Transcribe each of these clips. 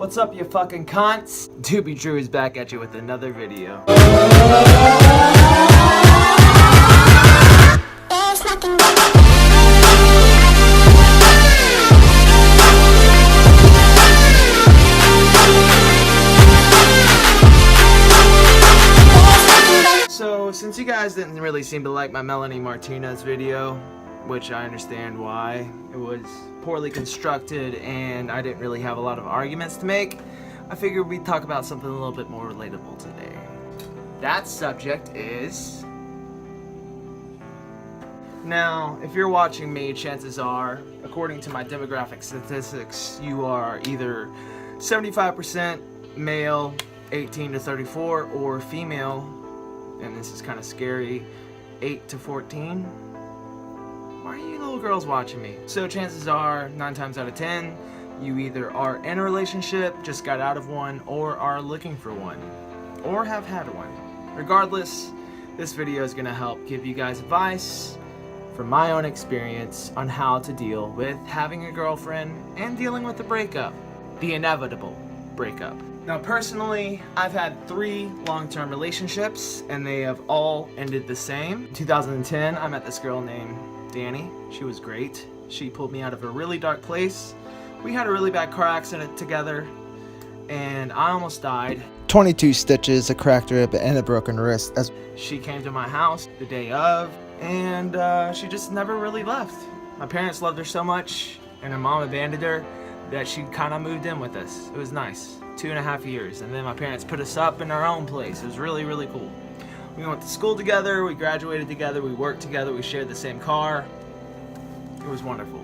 What's up, you fucking cunts? Doobie Drew is back at you with another video. So, since you guys didn't really seem to like my Melanie Martinez video, which I understand why, it was poorly constructed and I didn't really have a lot of arguments to make, I figured we'd talk about something a little bit more relatable today. That subject is... Now, if you're watching me, chances are, according to my demographic statistics, you are either 75% male, 18 to 34, or female, and this is kind of scary, 8 to 14. Why are you little girls watching me? So chances are, 9 times out of 10, you either are in a relationship, just got out of one, or are looking for one, or have had one. Regardless, this video is going to help give you guys advice from my own experience on how to deal with having a girlfriend and dealing with the breakup, the inevitable breakup. Now personally, I've had 3 long-term relationships and they have all ended the same. In 2010, I met this girl named Danny. She was great. She pulled me out of a really dark place. We had a really bad car accident together and I almost died. 22 stitches, a cracked rib, and a broken wrist. As she came to my house the day of, and she just never really left. My parents loved her so much, and her mom abandoned her, that she kind of moved in with us. It was nice. 2.5 years, and then my parents put us up in our own place. It was really, really cool. We went to school together, we graduated together, we worked together, we shared the same car. It was wonderful.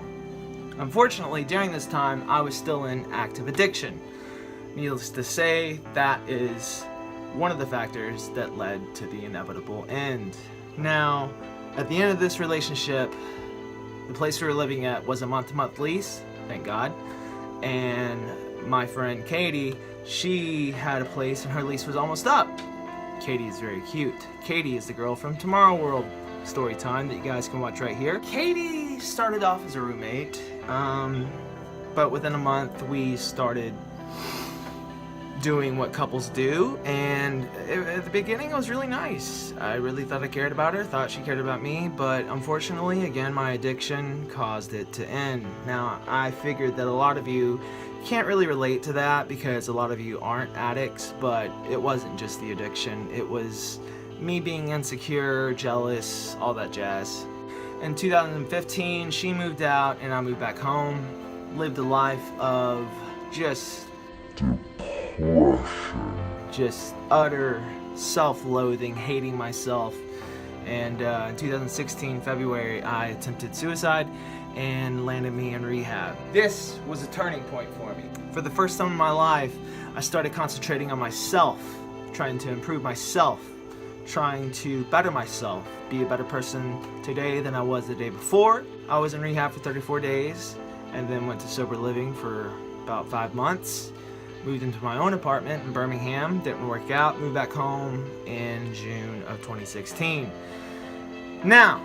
Unfortunately, during this time, I was still in active addiction. Needless to say, that is one of the factors that led to the inevitable end. Now, at the end of this relationship, the place we were living at was a month-to-month lease, thank God, and my friend Katie, she had a place and her lease was almost up. Katie is very cute. Katie is the girl from Tomorrow World story time that you guys can watch right here. Katie started off as a roommate, but within a month we started doing what couples do, and at the beginning it was really nice. I really thought I cared about her, thought she cared about me, but unfortunately, again, my addiction caused it to end. Now, I figured that a lot of you can't really relate to that because a lot of you aren't addicts, but it wasn't just the addiction. It was me being insecure, jealous, all that jazz. In 2015, she moved out and I moved back home, lived a life of just utter self-loathing, hating myself, and in 2016 February I attempted suicide and landed me in rehab. This was a turning point for me. For the first time in my life, I started concentrating on myself, trying to improve myself, trying to better myself, be a better person today than I was the day before. I was in rehab for 34 days and then went to sober living for about 5 months. Moved into my own apartment in Birmingham, didn't work out, moved back home in June of 2016. Now,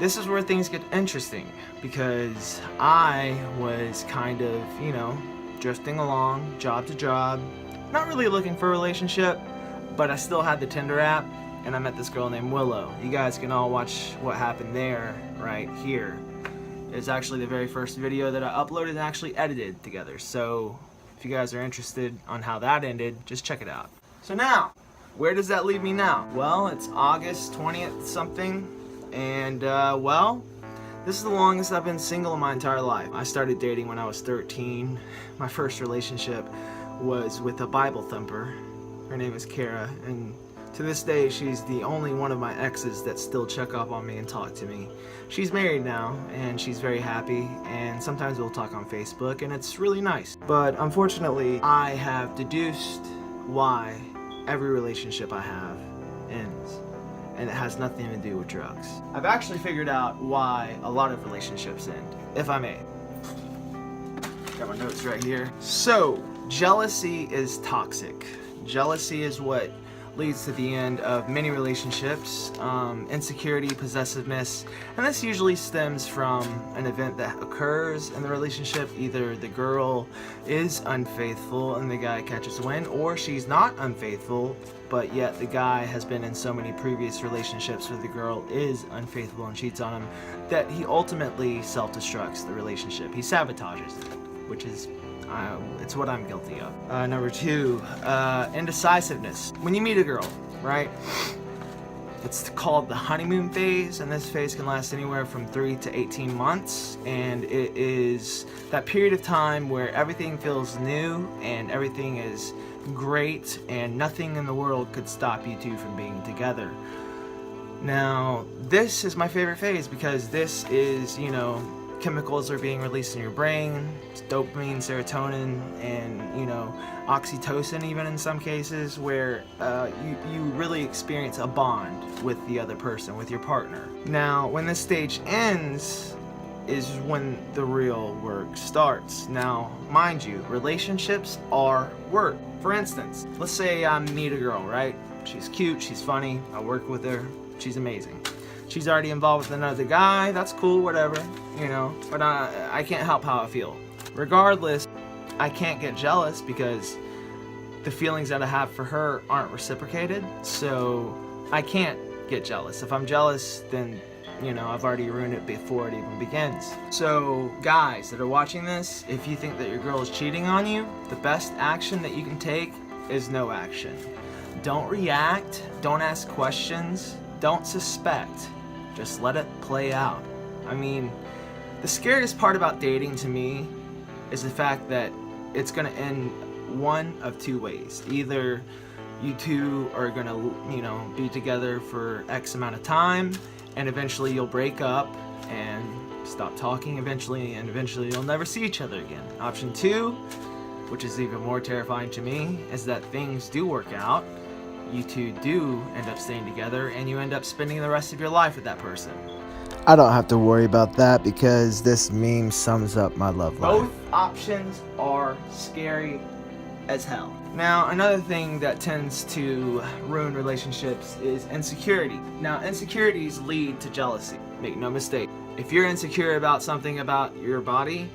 this is where things get interesting because I was kind of, drifting along, job to job, not really looking for a relationship, but I still had the Tinder app and I met this girl named Willow. You guys can all watch what happened there right here. It's actually the very first video that I uploaded and actually edited together, so if you guys are interested on how that ended, just check it out. So now, where does that leave me now? Well, it's August 20th something, and well, this is the longest I've been single in my entire life. I started dating when I was 13. My first relationship was with a Bible thumper. Her name is Kara, and to this day, she's the only one of my exes that still check up on me and talk to me. She's married now, and she's very happy, and sometimes we'll talk on Facebook, and it's really nice. But unfortunately, I have deduced why every relationship I have ends, and it has nothing to do with drugs. I've actually figured out why a lot of relationships end, if I may. Got my notes right here. So, jealousy is toxic. Jealousy is what leads to the end of many relationships, insecurity, possessiveness, and this usually stems from an event that occurs in the relationship. Either the girl is unfaithful and the guy catches wind, or she's not unfaithful, but yet the guy has been in so many previous relationships where the girl is unfaithful and cheats on him that he ultimately self-destructs the relationship. He sabotages it, which is it's what I'm guilty of. Number 2, indecisiveness. When you meet a girl, right, it's called the honeymoon phase, and this phase can last anywhere from 3 to 18 months, and it is that period of time where everything feels new and everything is great and nothing in the world could stop you two from being together. Now, this is my favorite phase because this is, chemicals are being released in your brain, dopamine, serotonin, and oxytocin even in some cases, where you really experience a bond with the other person, with your partner. Now, when this stage ends is when the real work starts. Now, mind you, relationships are work. For instance, let's say I meet a girl, right? She's cute, she's funny, I work with her, she's amazing. She's already involved with another guy, that's cool, whatever, but I can't help how I feel. Regardless, I can't get jealous because the feelings that I have for her aren't reciprocated, so I can't get jealous. If I'm jealous, then, I've already ruined it before it even begins. So, guys that are watching this, if you think that your girl is cheating on you, the best action that you can take is no action. Don't react, don't ask questions, don't suspect. Just let it play out. I mean, the scariest part about dating to me is the fact that it's gonna end one of two ways. Either you two are gonna, be together for X amount of time, and eventually you'll break up and stop talking eventually, and eventually you'll never see each other again. Option 2, which is even more terrifying to me, is that things do work out. You two do end up staying together, and you end up spending the rest of your life with that person. I don't have to worry about that because this meme sums up my love life. Both options are scary as hell. Now, another thing that tends to ruin relationships is insecurity. Now, insecurities lead to jealousy. Make no mistake. If you're insecure about something about your body,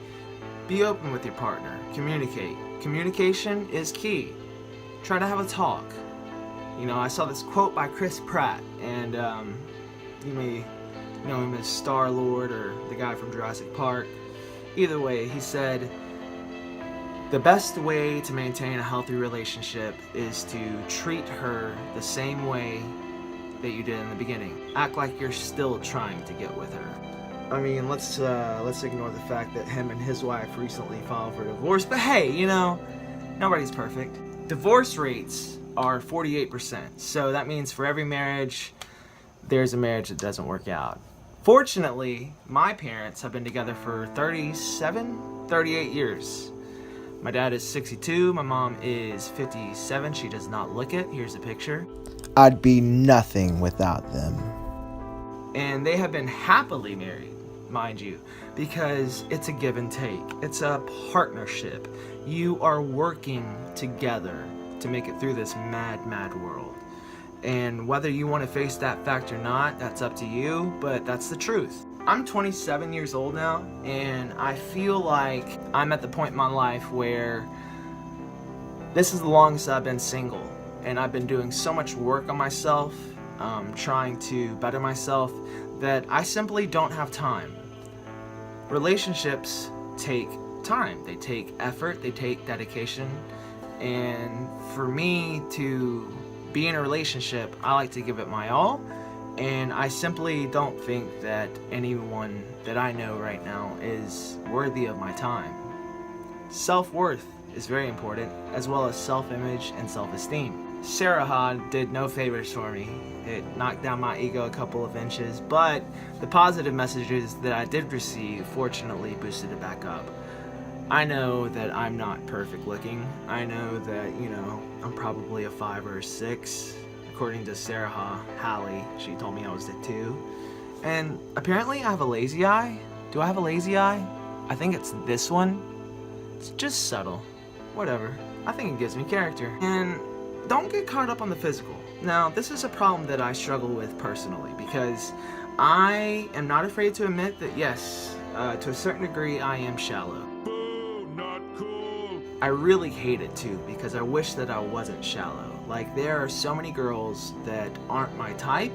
be open with your partner. Communicate. Communication is key. Try to have a talk. I saw this quote by Chris Pratt, and you may know him as Star-Lord or the guy from Jurassic Park. Either way, he said, the best way to maintain a healthy relationship is to treat her the same way that you did in the beginning. Act like you're still trying to get with her. I mean, let's ignore the fact that him and his wife recently filed for divorce, but hey, nobody's perfect. Divorce rates are 48%, so that means for every marriage, there's a marriage that doesn't work out. Fortunately, my parents have been together for 38 years. My dad is 62, my mom is 57, she does not look it, here's a picture. I'd be nothing without them. And they have been happily married, mind you, because it's a give and take. It's a partnership. You are working together to make it through this mad, mad world. And whether you want to face that fact or not, that's up to you, but that's the truth. I'm 27 years old now, and I feel like I'm at the point in my life where this is the longest I've been single, and I've been doing so much work on myself, trying to better myself, that I simply don't have time. Relationships take time, they take effort, they take dedication, and for me to be in a relationship, I like to give it my all, and I simply don't think that anyone that I know right now is worthy of my time. Self-worth is very important, as well as self-image and self-esteem. Sarah did no favors for me. It knocked down my ego a couple of inches, but the positive messages that I did receive fortunately boosted it back up. I know that I'm not perfect looking. I know that, I'm probably a 5 or a 6. According to Sarah Hallie, she told me I was a 2. And apparently I have a lazy eye. Do I have a lazy eye? I think it's this one. It's just subtle. Whatever. I think it gives me character. And don't get caught up on the physical. Now, this is a problem that I struggle with personally because I am not afraid to admit that, yes, to a certain degree, I am shallow. Boo, not cool. I really hate it too because I wish that I wasn't shallow. Like, there are so many girls that aren't my type,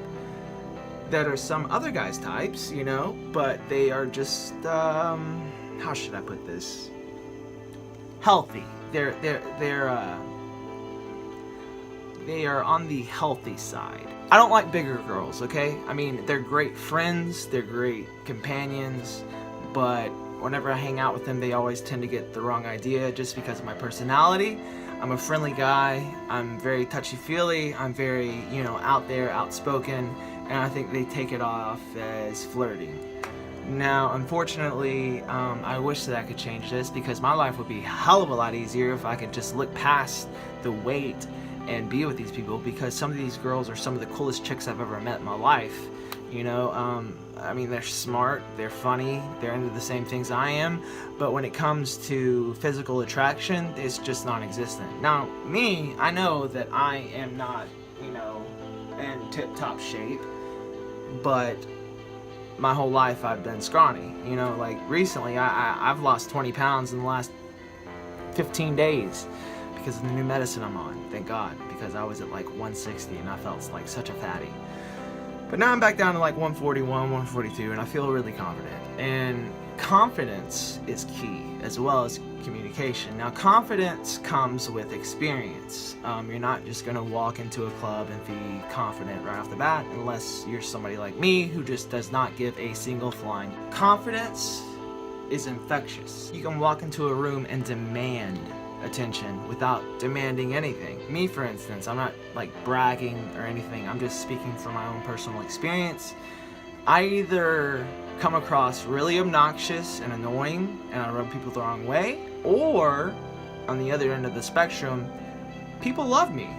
that are some other guys' types, you know, but they are just, how should I put this? Healthy. They are on the healthy side. I don't like bigger girls, okay? I mean, they're great friends, they're great companions, but whenever I hang out with them, they always tend to get the wrong idea just because of my personality. I'm a friendly guy, I'm very touchy-feely, I'm very, out there, outspoken, and I think they take it off as flirting. Now, unfortunately, I wish that I could change this because my life would be a hell of a lot easier if I could just look past the weight and be with these people, because some of these girls are some of the coolest chicks I've ever met in my life. I mean, they're smart, they're funny, they're into the same things I am, but when it comes to physical attraction, it's just non-existent. Now, me, I know that I am not, in tip-top shape, but my whole life I've been scrawny. Like recently I've lost 20 pounds in the last 15 days because of the new medicine I'm on, thank God, because I was at like 160 and I felt like such a fatty. But now I'm back down to like 141, 142, and I feel really confident. And confidence is key, as well as communication. Now, confidence comes with experience. You're not just going to walk into a club and be confident right off the bat, unless you're somebody like me who just does not give a single flying. Confidence is infectious. You can walk into a room and demand attention without demanding anything. Me, for instance, I'm not like bragging or anything. I'm just speaking from my own personal experience. I either come across really obnoxious and annoying and I rub people the wrong way, or on the other end of the spectrum, people love me.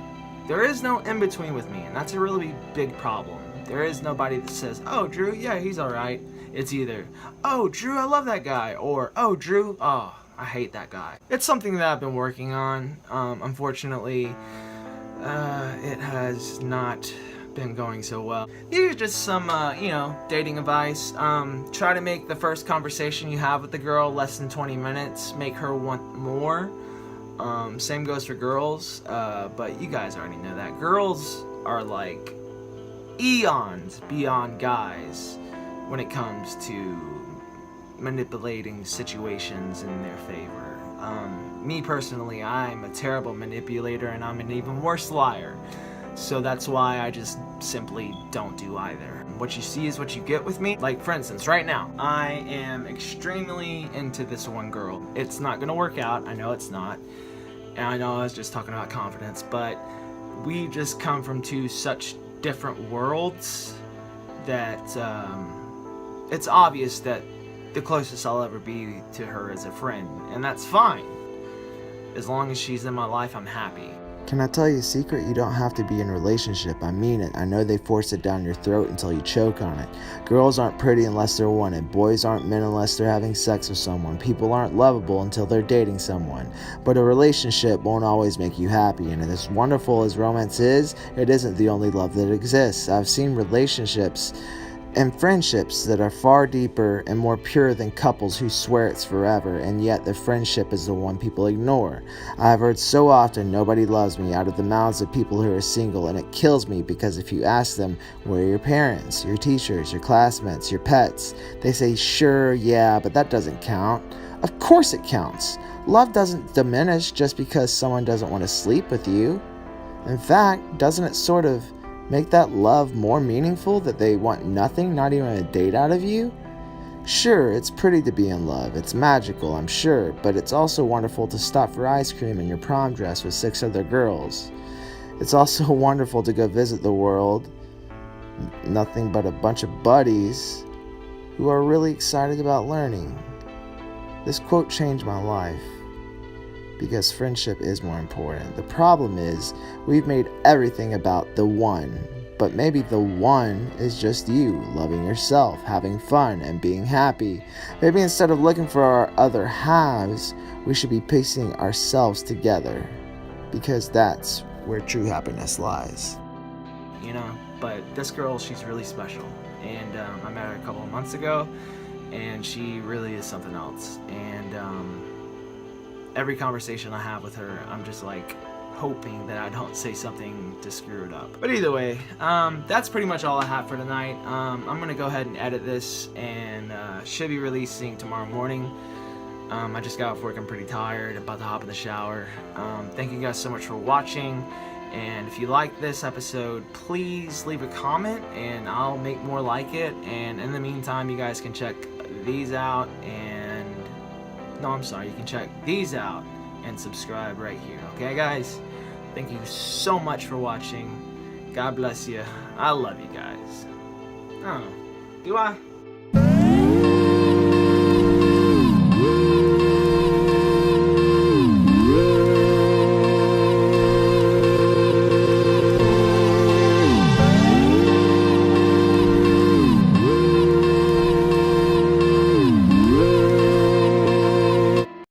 There is no in between with me, and that's a really big problem. There is nobody that says, oh, Drew, yeah, he's alright. It's either, oh, Drew, I love that guy, or, oh, Drew, oh, I hate that guy. It's something that I've been working on. Unfortunately, it has not been going so well. These are just some, dating advice. Try to make the first conversation you have with the girl less than 20 minutes. Make her want more. Same goes for girls, but you guys already know that. Girls are like eons beyond guys when it comes to manipulating situations in their favor. Me personally, I'm a terrible manipulator and I'm an even worse liar. So that's why I just simply don't do either. What you see is what you get with me. Like, for instance, right now, I am extremely into this one girl. It's not gonna work out, I know it's not. And I know I was just talking about confidence, but we just come from two such different worlds that it's obvious that the closest I'll ever be to her is a friend, and that's fine. As long as she's in my life, I'm happy. Can I tell you a secret? You don't have to be in a relationship. I mean it. I know they force it down your throat until you choke on it. Girls aren't pretty unless they're wanted. Boys aren't men unless they're having sex with someone. People aren't lovable until they're dating someone. But a relationship won't always make you happy. And as wonderful as romance is, it isn't the only love that exists. I've seen relationships and friendships that are far deeper and more pure than couples who swear it's forever, and yet the friendship is the one people ignore. I've heard so often nobody loves me out of the mouths of people who are single, and it kills me because if you ask them, where are your parents, your teachers, your classmates, your pets, they say, sure, yeah, but that doesn't count. Of course it counts. Love doesn't diminish just because someone doesn't want to sleep with you. In fact, doesn't it sort of make that love more meaningful that they want nothing, not even a date out of you? Sure, it's pretty to be in love. It's magical, I'm sure, but it's also wonderful to stop for ice cream in your prom dress with 6 other girls. It's also wonderful to go visit the world, nothing but a bunch of buddies who are really excited about learning. This quote changed my life, because friendship is more important. The problem is, we've made everything about the one, but maybe the one is just you, loving yourself, having fun, and being happy. Maybe instead of looking for our other halves, we should be piecing ourselves together, because that's where true happiness lies. you know. But this girl, she's really special, and I met her a couple of months ago, and she really is something else. And every conversation I have with her, I'm just like hoping that I don't say something to screw it up. But either way, that's pretty much all I have for tonight. I'm gonna go ahead and edit this, and should be releasing tomorrow morning. I just got off work, I'm pretty tired, about to hop in the shower. Thank you guys so much for watching, and if you like this episode, please leave a comment and I'll make more like it. And in the meantime, you guys can check these out, and no, I'm sorry, you can check these out and subscribe right here. Okay guys, thank you so much for watching. God bless you. I love you guys. Oh, do I?